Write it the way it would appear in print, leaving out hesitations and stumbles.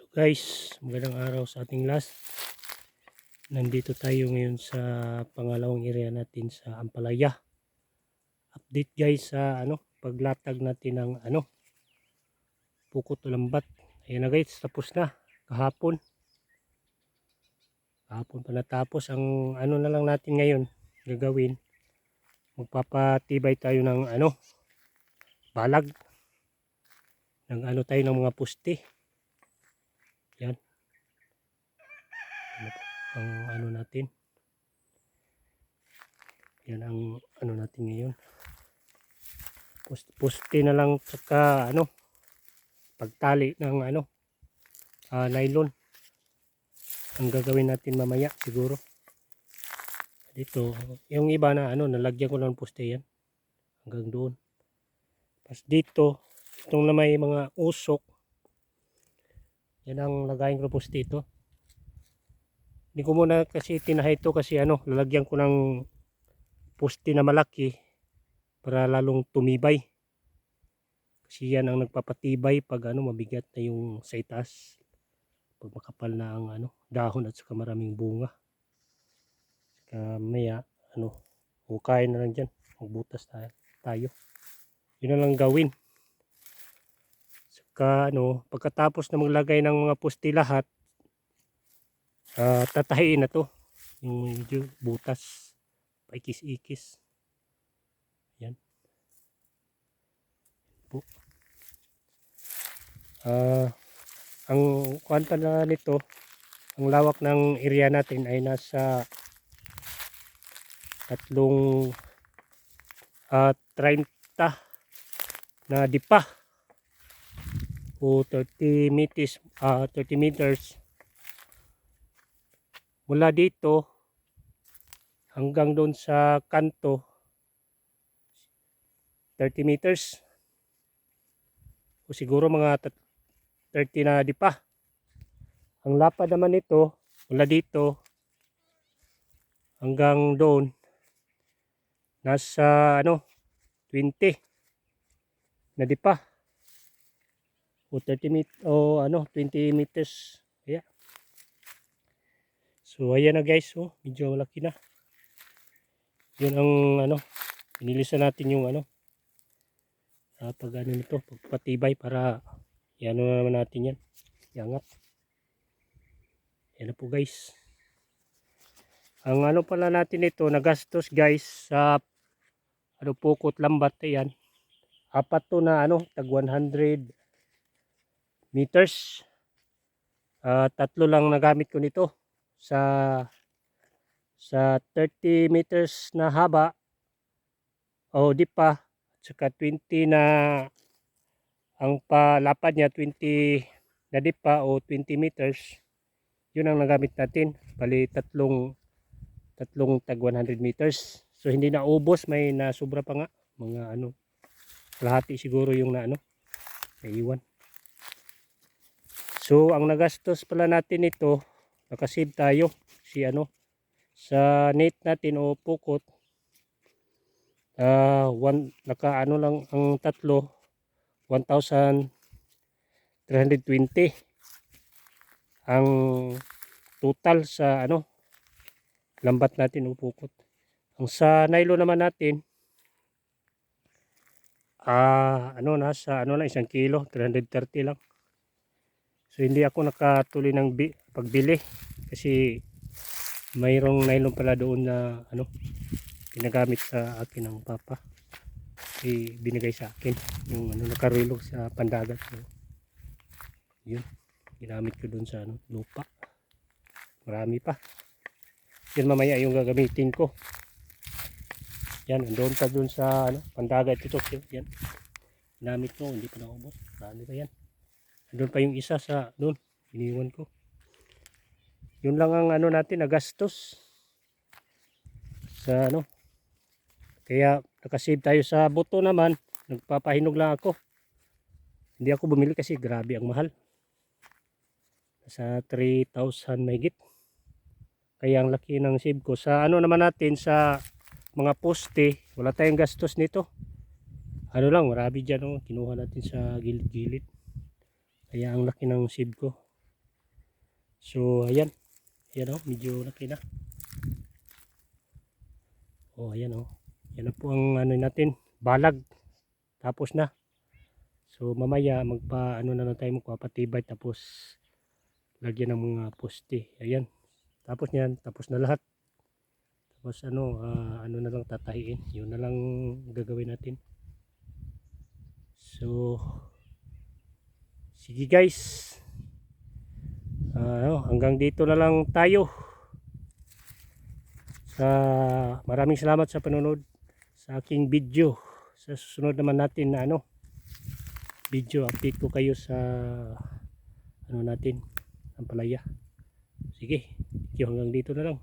Guys, magandang araw sa ating last. Nandito tayo ngayon sa pangalawang area natin sa Ampalaya. Update guys sa paglatag natin ng pukot o lambat. Ayan na guys, tapos na kahapon. Kahapon pa natapos. Ang na lang natin ngayon gagawin. Magpapatibay tayo ng balag. Ng tayo ng mga puste. Yan. Ang natin. Yan ang natin ngayon. Poste na lang saka pagtali ng nylon ang gagawin natin mamaya siguro. Dito yung iba na nalagyan ko ng poste yan hanggang doon. Tapos dito itong na may mga usok, yan ang lagayin ko poste ito. Hindi ko muna kasi tinahay ito kasi lalagyan ko ng poste na malaki para lalong tumibay. Kasi yan ang nagpapatibay pag mabigat na yung sa itaas. Pag makapal na ang dahon at saka maraming bunga. Saka maya hukay na lang dyan. Magbutas tayo. Yun na lang gawin. Saka pagkatapos na maglagay ng mga poste lahat, tatahiin na to. Yung medyo butas. Paikis-ikis. Yan. Po. Ang kwanta na nito, ang lawak ng area natin ay nasa 30 na dipa o 30 meters mula dito hanggang doon sa kanto. 30 meters o siguro mga 30 na dipa. Ang lapad naman nito mula dito hanggang doon nasa 20 na dipa o 20 meters. Ayan. So ayan na guys, medyo malaki na. Yun ang inilisan natin yung pag nito, pagpatibay para naman natin yan. Iangat. Yan na po guys. Ang pala natin ito, nagastos guys sa pukot lambat. Ayan. Apat to na tag 100 meters. Tatlo lang nagamit ko nito sa 30 meters na haba o dipa, saka 20 na ang palapad niya, 20 na dipa o 20 meters. Yun ang nagamit natin. Bali tatlong tag 100 meters. So hindi na ubos, may nasubra pa nga. Mga kalahati siguro yung naiwan. So ang nagastos pala natin ito, nakasave tayo si sa net natin o pukot. Naka lang ang tatlo, 1,320 ang total sa lambat natin o pukot. Ang sa nylon naman natin nasa lang 1 kilo, 330 lang. So hindi ako nakatuloy ng pagbili kasi mayroong nylon pala doon na ginagamit sa akin ng papa. Binigay sa akin yung nakarilog sa pandagat. So, yun, ginamit ko doon sa lupa. Marami pa. Yan mamaya yung gagamitin ko. Yan, doon pa doon sa pandagat ito. Yan. Ginamit ko, hindi pa naubos. Marami pa yan. Doon pa yung isa sa doon. Iniwan ko. Yun lang ang natin nagastos. Sa Kaya nakasave tayo sa buto naman. Nagpapahinog lang ako. Hindi ako bumili kasi grabe ang mahal. Sa 3,000 mahigit. Kaya ang laki ng save ko. Sa naman natin sa mga poste, wala tayong gastos nito. Marami dyan kinuha natin sa gilid-gilid. Kaya ang laki ng save ko. So ayan, ayan oh, medyo laki na. Oh ayan oh, yan na po ang ano natin, balag, tapos na. So mamaya magpa ano na lang tayo, magpapatibay, tapos lagyan ng mga poste. Ayan, tapos niyan, tapos na lahat. Tapos ano, ano na lang tatahiin, yun na lang gagawin natin. So sige guys, hanggang dito na lang tayo. Maraming salamat sa panonood sa aking video. Sa susunod naman natin na video, update ko kayo sa ano natin, ang palaya. Sige, hanggang dito na lang.